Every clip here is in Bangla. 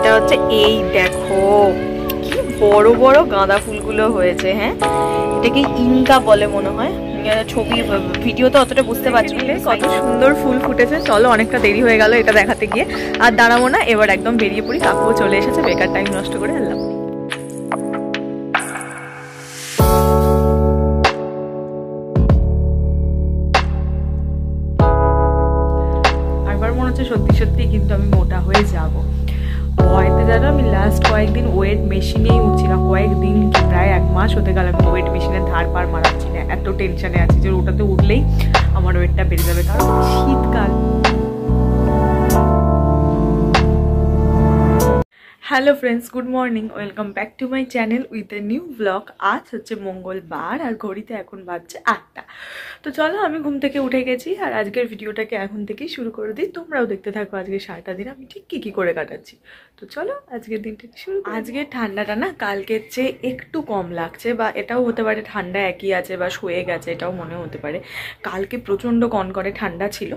সেটা হচ্ছে এই দেখো কি বড় বড় গাঁদা ফুলগুলো হয়েছে। হ্যাঁ, এটাকে ইনকা বলে মনে হয়, ছবি ভিডিওতে অতটা বুঝতে পারছি না। কত সুন্দর ফুল ফুটেছে। চলো, অনেকটা দেরি হয়ে গেল এটা দেখাতে গিয়ে, আর দাঁড়াবো না, এবার একদম বেরিয়ে পড়ি। কাকুও চলে এসেছে, বেকার টাইম নষ্ট করে এলাম। একবার মনে হচ্ছে সত্যি সত্যি কিন্তু আমি মোটা হয়ে যাব। ভয়তে জানো আমি লাস্ট কয়েকদিন ওয়েট মেশিনেই উঠছি না, কয়েকদিন কি প্রায় 1 মাস হতে গেল আমি ওয়েট মেশিনে ধার পার মারাচ্ছি না। এত টেনশনে আছি যে ওটাতে উঠলেই আমার ওয়েটটা বেড়ে যাবে, কারণ শীতকাল। Hello friends, good morning, welcome back to my channel with a new blog. আজ হচ্ছে মঙ্গলবার আর ঘড়িতে এখন বাজছে 8টা। তো চলো, আমি ঘুম থেকে উঠে গেছি আর আজকের ভিডিওটাকে এখন থেকেই শুরু করে দিই। তোমরাও দেখতে থাকো আজকে সারাটা দিন আমি ঠিক কী করে কাটাচ্ছি। তো চলো আজকের দিনটাকে শুরু। আজকের ঠান্ডাটা না কালকের চেয়ে একটু কম লাগছে, বা এটাও হতে পারে ঠান্ডা একই আছে বা শুয়ে গেছে, এটাও মনে হতে পারে। কালকে প্রচণ্ড কনকনে ঠান্ডা ছিল,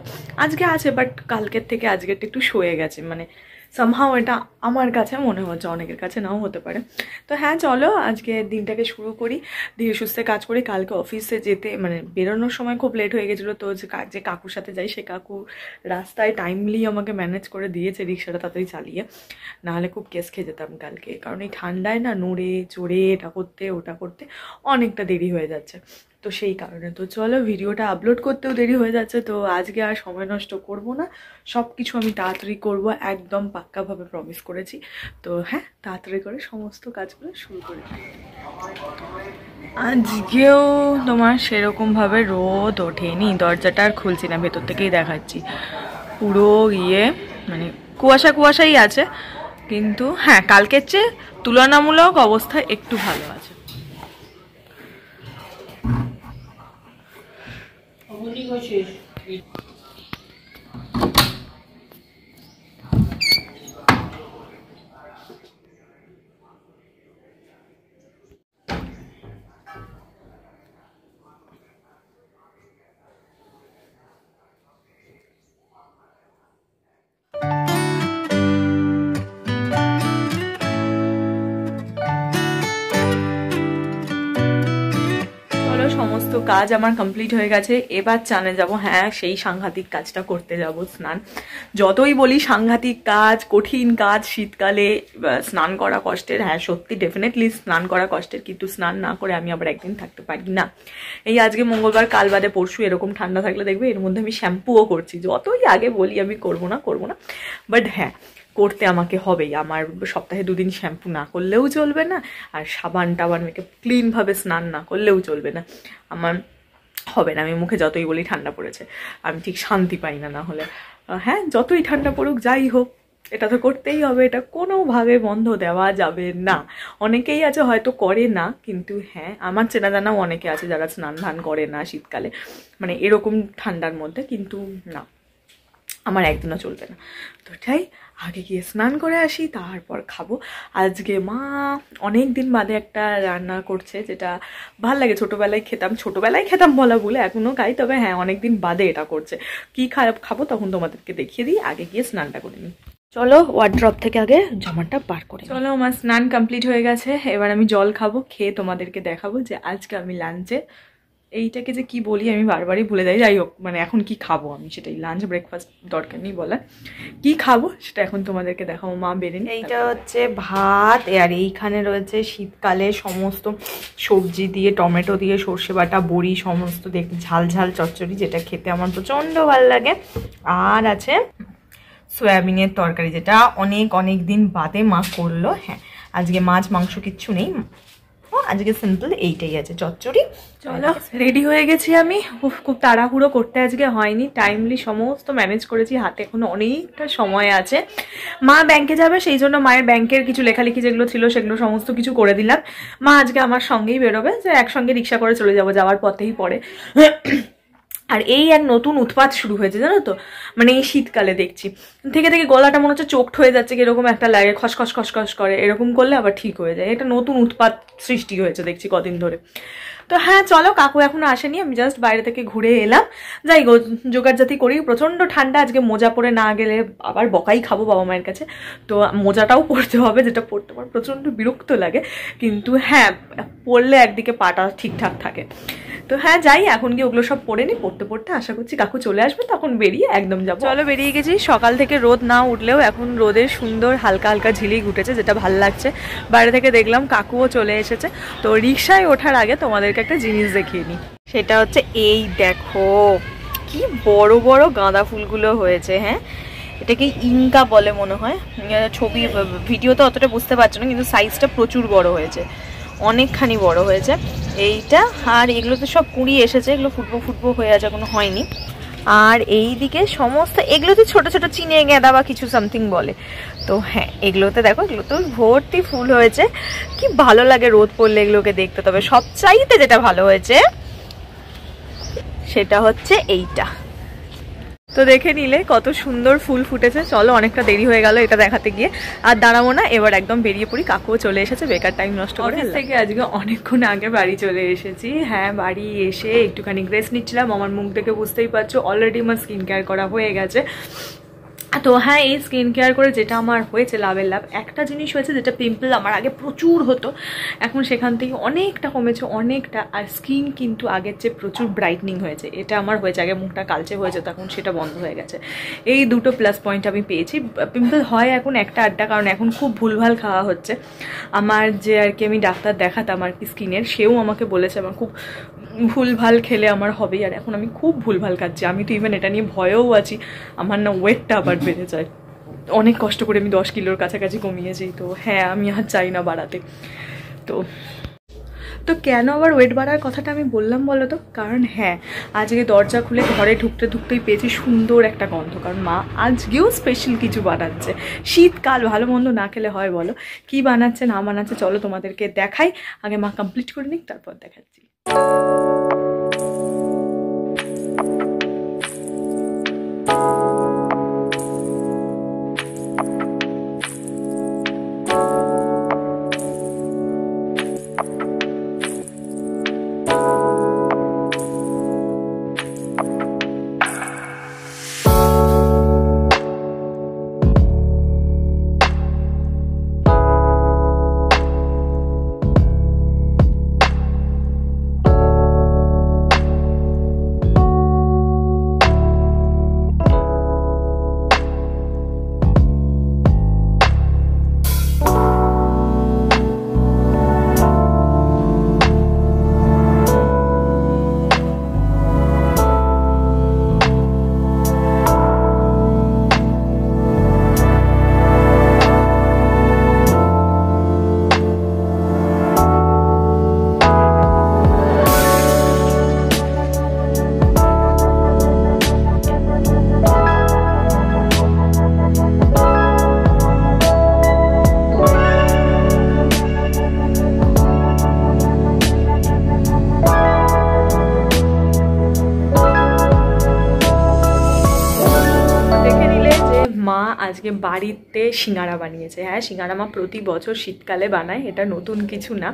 আজকে আছে, বাট কালকের থেকে আজকেরটা একটু শুয়ে গেছে। মানে সামহাও এটা আমার কাছে মনে হচ্ছে, অনেকের কাছে নাও হতে পারে। তো হ্যাঁ, চলো আজকে দিনটাকে শুরু করি, ধীরে সুস্থে কাজ করি। কালকে অফিসে যেতে মানে বেরোনোর সময় খুব লেট হয়ে গেছিলো, তো যে কাকুর সাথে যাই সে কাকু রাস্তায় টাইমলি আমাকে ম্যানেজ করে দিয়েছে রিক্সাটা তাড়াতাড়ি চালিয়ে, নাহলে খুব কেস খেয়ে যেতাম কালকে। কারণ এই ঠান্ডায় না নড়ে চড়ে এটা করতে ওটা করতে অনেকটা দেরি হয়ে যাচ্ছে, তো সেই কারণে। তো চলো, ভিডিওটা আপলোড করতেও দেরি হয়ে যাচ্ছে, তো আজকে আর সময় নষ্ট করব না, সব কিছু আমি তাড়াতাড়ি করব, একদম পাক্কাভাবে প্রমিস করেছি। তো হ্যাঁ, তাড়াতাড়ি করে সমস্ত কাজগুলো শুরু করে দিই। আজকেও তোমার সেরকমভাবে রোদ ওঠেনি, দরজাটা আর খুলছি না, ভেতর থেকেই দেখাচ্ছি। পুরো মানে কুয়াশা কুয়াশাই আছে, কিন্তু হ্যাঁ কালকের চেয়ে তুলনামূলক অবস্থা একটু ভালো আছে। সমস্ত কাজ আমার কমপ্লিট হয়ে গেছে, এবার চানে যাব। হ্যাঁ, সেই সাংঘাতিক কাজটা করতে যাব, স্নান। যতই বলি সাংঘাতিক কাজ, কঠিন কাজ, শীতকালে স্নান করা কষ্টের, হ্যাঁ সত্যি ডেফিনেটলি স্নান করা কষ্টের, কিন্তু স্নান না করে আমি আবার একদিন থাকতে পারি না। এই আজকে মঙ্গলবার, কাল বাদে পরশু এরকম ঠান্ডা থাকলে দেখবে এর মধ্যে আমি শ্যাম্পুও করছি। যতই আগে বলি আমি করবো না, বাট হ্যাঁ করতে আমাকে হবেই। আমার সপ্তাহে 2 দিন শ্যাম্পু না করলেও চলবে না, আর সাবান টাবান মেখে ক্লিনভাবে স্নান না করলেও চলবে না, আমার হবে না। আমি মুখে যতই বলি ঠান্ডা পড়েছে, আমি ঠিক শান্তি পাই না। না হলে হ্যাঁ যতই ঠান্ডা পড়ুক যাই হোক, এটা তো করতেই হবে, এটা কোনোভাবে বন্ধ দেওয়া যাবে না। অনেকেই আছে হয়তো করে না, কিন্তু হ্যাঁ আমার চেনা জানাও অনেকে আছে যারা স্নান ধান করে না শীতকালে, মানে এরকম ঠান্ডার মধ্যে, কিন্তু না, আমার একদিনও চলবে না। তো তাই আগে গিয়ে স্নান করে আসি, তারপর খাবো। আজকে মা অনেক দিন বাদে একটা রান্না করছে, যেটা ভাল লাগে। ছোটোবেলায় খেতাম বলা ভুলে, এখনও খাই, তবে হ্যাঁ অনেকদিন বাদে এটা করছে। কি খাবো তখন তোমাদেরকে দেখিয়ে দিই, আগে গিয়ে স্নানটা করে নিই। চলো ওয়ার্ড্রপ থেকে আগে জামাটা বার করে। চলো, আমার স্নান কমপ্লিট হয়ে গেছে, এবার আমি জল খাবো, খেয়ে তোমাদেরকে দেখাবো যে আজকে আমি লাঞ্চে এইটাকে যে কি বলি আমি বারবারই ভুলে যাই। যাই হোক, মানে এখন কি খাবো আমি সেটাই, লাঞ্চ ব্রেকফাস্ট দরকার নেই বলার, কি খাবো সেটা এখন তোমাদেরকে দেখাবো। মা বেরেন, এইটা হচ্ছে ভাত, আর এইখানে রয়েছে শীতকালে সমস্ত সবজি দিয়ে, টমেটো দিয়ে, সর্ষে বাটা, বড়ি, সমস্ত ঝাল ঝাল চচ্চড়ি, যেটা খেতে আমার প্রচণ্ড ভালো লাগে। আর আছে সয়াবিনের তরকারি, যেটা অনেক দিন বাদে মা করলো। হ্যাঁ আজকে মাছ মাংস কিচ্ছু নেই, আজকে সিম্পল এইটাই আছে, চচ্চড়ি। চলো রেডি হয়ে গেছি আমি, খুব তাড়াহুড়ো করতে আজকে হয়নি, টাইমলি সমস্ত ম্যানেজ করেছি, হাতে এখনো অনেকটা সময় আছে। মা ব্যাংকে যাবে, সেই জন্য মায়ের ব্যাংকের কিছু লেখালেখি যেগুলো ছিল সেগুলো সমস্ত কিছু করে দিলাম। মা আজকে আমার সঙ্গেই বেরোবে, যে একসঙ্গে রিক্সা করে চলে যাবো, যাওয়ার পথেই পড়ে। আর এই এক নতুন উৎপাত শুরু হয়েছে জানো তো, মানে এই শীতকালে দেখছি থেকে থেকে গলাটা মনে হচ্ছে চোখট হয়ে যাচ্ছে, কিরকম একটা লাগে, খসখস খসখস করে, এরকম করলে আবার ঠিক হয়ে যায়। এটা নতুন উৎপাত সৃষ্টি হয়েছে দেখছি কদিন ধরে। তো হ্যাঁ চলো, কাকু এখনো আসেনি, আমি জাস্ট বাইরে থেকে ঘুরে এলাম। যাই গো, জোগাড়জাতি করি। প্রচণ্ড ঠান্ডা, আজকে মোজা পরে না গেলে আবার বকাই খাবো বাবা মায়ের কাছে, তো মোজাটাও পরতে হবে, যেটা পরতে আমার প্রচণ্ড বিরক্ত লাগে, কিন্তু হ্যাঁ পরলে একদিকে পাটা ঠিকঠাক থাকে। তো হ্যাঁ যাই, এখন গিয়ে ওগুলো সব পরে নি, পড়তে পড়তে আশা করছি কাকু চলে আসবে, তখন বেরিয়ে একদম যাবো। চলো বেরিয়ে গেছি। সকাল থেকে রোদ না উঠলেও এখন রোদের সুন্দর হালকা হালকা ঝিলিক উঠেছে, যেটা ভাল লাগছে। বাইরে থেকে দেখলাম কাকুও চলে এসেছে। তো রিক্সায় ওঠার আগে তোমাদেরকে একটা জিনিস দেখিয়ে নিই, সেটা হচ্ছে এই দেখো কি বড় বড় গাঁদা ফুলগুলো হয়েছে। হ্যাঁ এটাকে ইনকা বলে মনে হয়, ছবি ভিডিওতে অতটা বুঝতে পারছো না, কিন্তু সাইজটা প্রচুর বড় হয়েছে, অনেকখানি বড় হয়েছে এইটা। আর এগুলো তো সব কুড়ি এসেছে, এগুলো ফুটবো ফুটবো হয়ে আছে, এখনো হয়নি। আর এই দিকে সমস্ত এগুলোতে ছোট ছোট চিনে গেঁদা বা কিছু সামথিং বলে। তো হ্যাঁ এগুলোতে দেখো, এগুলো তো ভর্তি ফুল হয়েছে, কি ভালো লাগে রোদ পড়লে এগুলোকে দেখতে। তবে সবচাইতে যেটা ভালো হয়েছে সেটা হচ্ছে এইটা, তো দেখে নিলে কত সুন্দর ফুল ফুটেছে। চলো অনেকটা দেরি হয়ে গেল এটা দেখাতে গিয়ে, আর দাঁড়াবো না, এবার একদম বেরিয়ে পড়ি। কাকুও চলে এসেছে, বেকার টাইম নষ্ট করে। অফিস থেকে আজকে অনেকক্ষণ আগে বাড়ি চলে এসেছি। হ্যাঁ বাড়ি এসে একটুখানি রেস্ট নিচ্ছিলাম, আমার মুখ দেখে বুঝতেই পারছো অলরেডি আমার স্কিন কেয়ার করা হয়ে গেছে। তো হ্যাঁ এই স্কিন কেয়ার করে যেটা আমার হয়েছে লাভের লাভ, একটা জিনিস হয়েছে, যেটা পিম্পল আমার আগে প্রচুর হতো, এখন সেখান থেকে অনেকটা কমেছে, অনেকটা। আর স্কিন কিন্তু আগের চেয়ে প্রচুর ব্রাইটনিং হয়েছে, এটা আমার হয়েছে। আগে মুখটা কালচে হয়েছে, তখন সেটা বন্ধ হয়ে গেছে। এই দুটো প্লাস পয়েন্ট আমি পেয়েছি। পিম্পল হয় এখন একটা আড্ডা, কারণ এখন খুব ভুলভাল খাওয়া হচ্ছে। আমার যে আর কি আমি ডাক্তার দেখাতাম আর কি স্কিনের, সেও আমাকে বলেছে আমার খুব ভুলভাল খেলে আমার হবেই। আর এখন আমি খুব ভুলভাল খাচ্ছি, আমি তো ইভেন এটা নিয়ে ভয়েও আছি আমার না ওয়েটটা আবার বেড়ে যায়। অনেক কষ্ট করে আমি 10 কিলোর কাছাকাছি কমিয়েছি। তো হ্যাঁ আমি আর চাই না বাড়াতে। তো কেন আবার ওয়েট বাড়ার কথাটা আমি বললাম বলো তো, কারণ হ্যাঁ আজকে দরজা খুলে ঘরে ঢুকতে ঢুকতেই পেয়েছি সুন্দর একটা গন্ধ, কারণ মা আজকেও স্পেশাল কিছু বানাচ্ছে। শীতকাল, ভালো মন্দ না খেলে হয় বলো? কি বানাচ্ছে না বানাচ্ছে চলো তোমাদেরকে দেখাই, আগে মা কমপ্লিট করে নিক তারপর দেখাচ্ছি। আজকে বাড়িতে সিঙ্গারা বানিয়েছে। হ্যাঁ সিঙ্গারা মা প্রতি বছর শীতকালে বানায়, এটা নতুন কিছু না।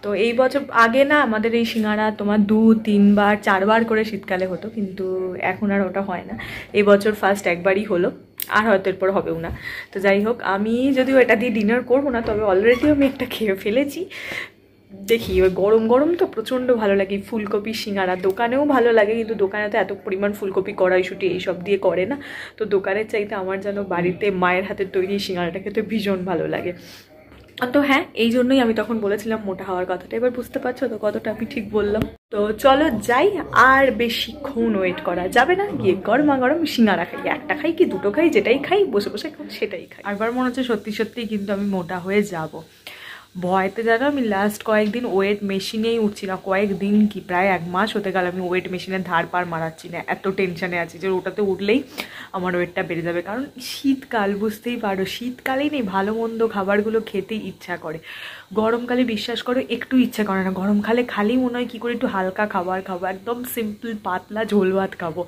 তো এই বছর, আগে না আমাদের এই সিঙ্গারা তোমার 2-3 বার 4 বার করে শীতকালে হতো, কিন্তু এখন আর ওটা হয় না। এই বছর ফার্স্ট একবারই হলো, আর হয়তো এরপর হবেও না। তো যাই হোক, আমি যদিও এটা দিয়ে ডিনার করবো না, তবে অলরেডি আমি একটা খেয়ে ফেলেছি। দেখি ওই গরম গরম তো প্রচণ্ড ভালো লাগে। ফুলকপি সিঙ্গারা দোকানেও ভালো লাগে, কিন্তু দোকানে তো এত পরিমাণ ফুলকপি কড়াইশুঁটি এইসব দিয়ে করে না। তো দোকানের চাইতে আমার যেন বাড়িতে মায়ের হাতের তৈরি সিঙ্গারাটা খেতে ভীষণ ভালো লাগে। তো হ্যাঁ এই জন্যই আমি তখন বলেছিলাম মোটা হওয়ার কথাটা। এবার বুঝতে পারছো তো কতটা আমি ঠিক বললাম। তো চলো যাই, আর বেশিক্ষণ ওয়েট করা যাবে না, গিয়ে গরমা গরম সিঙ্গারা খাই। একটা খাই কি দুটো খাই, যেটাই খাই বসে বসে সেটাই খাই। আরবার মনে হচ্ছে সত্যি সত্যিই কিন্তু আমি মোটা হয়ে যাব। ভয়তে জানো আমি লাস্ট কয়েকদিন ওয়েট মেশিনেই উঠছি না, কয়েকদিন কি প্রায় 1 মাস হতে গেল আমি ওয়েট মেশিনের ধার পার মারাচ্ছি না, এত টেনশনে আছি যে ওটাতে উঠলেই আমার ওয়েটটা বেড়ে যাবে। কারণ শীতকাল, বুঝতেই পারো, শীতকালেই নেই ভালো মন্দ খাবারগুলো খেতে ইচ্ছা করে, গরমকালে বিশ্বাস করো একটু ইচ্ছা করে না। গরমকালে খালি মনে হয় কী করে একটু হালকা খাবার খাবো, একদম সিম্পল পাতলা ঝোল ভাত খাবো,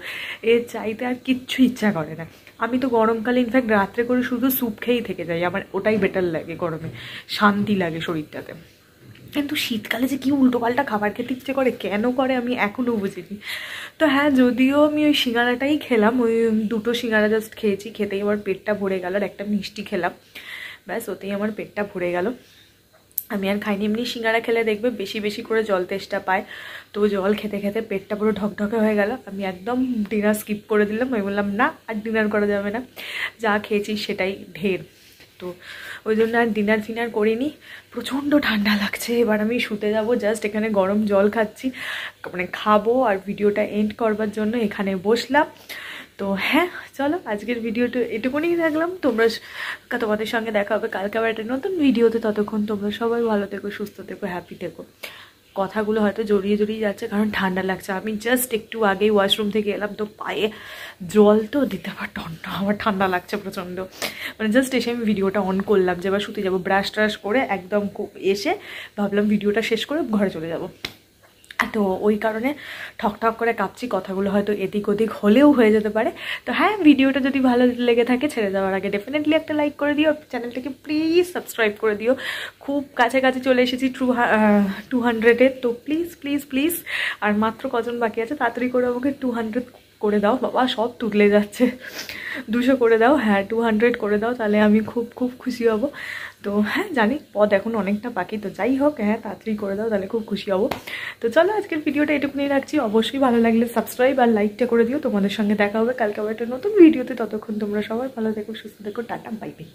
এর চাইতে আর কিচ্ছু ইচ্ছা করে না। আমি তো গরমকালে ইনফ্যাক্ট রাত্রে করে শুধু স্যুপ খেয়েই থেকে যাই, আমার ওটাই বেটার লাগে, গরমে শান্তি লাগে শরীরটাতে। কিন্তু শীতকালে যে কি উল্টোপাল্টা খাবার খেতে ইচ্ছে করে, কেন করে আমি এখনও বুঝিনি। তো হ্যাঁ, যদিও আমি ওই সিঙ্গারাটাই খেলাম, ওই 2টো সিঙ্গারা জাস্ট খেয়েছি, খেতেই আমার পেটটা ভরে গেল, আর একটা মিষ্টি খেলাম, ব্যাস ওতেই আমার পেটটা ভরে গেল। আমি আর খাইনি। এমনি সিঙ্গারা খেলে দেখবে বেশি বেশি করে জল তেষ্টা পায়, তো জল খেতে খেতে পেটটা পুরো ঢকঢকে হয়ে গেল। আমি একদম ডিনার স্কিপ করে দিলাম, আমি বললাম না আর ডিনার করা যাবে না, যা খেয়েছি সেটাই ঢের। তো ওই জন্য আর ডিনার ফিনার করিনি। প্রচণ্ড ঠান্ডা লাগছে, এবার আমি শুতে যাব, জাস্ট এখানে গরম জল খাচ্ছি, মানে খাবো আর ভিডিওটা এন্ড করবার জন্য এখানে বসলাম। তো হ্যাঁ চলো, আজকের ভিডিওটা এটুকুনি রাখলাম। তোমাদের সঙ্গে দেখা হবে কালকে আবার একটা নতুন ভিডিওতে। ততক্ষণ তোমরা সবাই ভালো থেকো, সুস্থ থেকো, হ্যাপি থেকো। কথাগুলো হয়তো জড়িয়ে জড়িয়ে যাচ্ছে কারণ ঠান্ডা লাগছে। আমি জাস্ট একটু আগেই ওয়াশরুম থেকে এলাম, তো পায়ে জল তো দিতে পার টন্টা, আমার ঠান্ডা লাগছে প্রচণ্ড। মানে জাস্ট এসে আমি ভিডিওটা অন করলাম যে এবার শুতে যাবো, ব্রাশ ট্রাশ করে একদম এসে ভাবলাম ভিডিওটা শেষ করে ঘরে চলে যাবো। তো ওই কারণে ঠকঠক করে কাঁপছি, কথাগুলো হয়তো এদিক ওদিক হলেও হয়ে যেতে পারে। তো হ্যাঁ, ভিডিওটা যদি ভালো লেগে থাকে ছেড়ে যাওয়ার আগে ডেফিনেটলি একটা লাইক করে দিও, চ্যানেলটাকে প্লিজ সাবস্ক্রাইব করে দিও। খুব কাছাকাছি চলে এসেছি 200-এর, তো প্লিজ প্লিজ প্লিজ। আর মাত্র কজন বাকি আছে, তাড়াতাড়ি করে আমাকে 200 করে দাও। বাবা সব তুলে যাচ্ছে, 200 করে দাও, হ্যাঁ 200 করে দাও, তাহলে আমি খুব খুব খুশি হব। তো হ্যাঁ জানি পথ এখন অনেকটা বাকি, তো যাই হোক, হ্যাঁ তাড়াতাড়ি করে দাও, তাহলে খুব খুশি হব। তো চলো আজকের ভিডিওটা এটুকুনি রাখছি। অবশ্যই ভালো লাগলে সাবস্ক্রাইব আর লাইকটা করে দিও। তোমাদের সঙ্গে দেখা হবে কালকে আবার একটা নতুন ভিডিওতে। ততক্ষণ তোমরা সবাই ভালো থেকো, সুস্থ থেকো, টাটা, বাই বাই।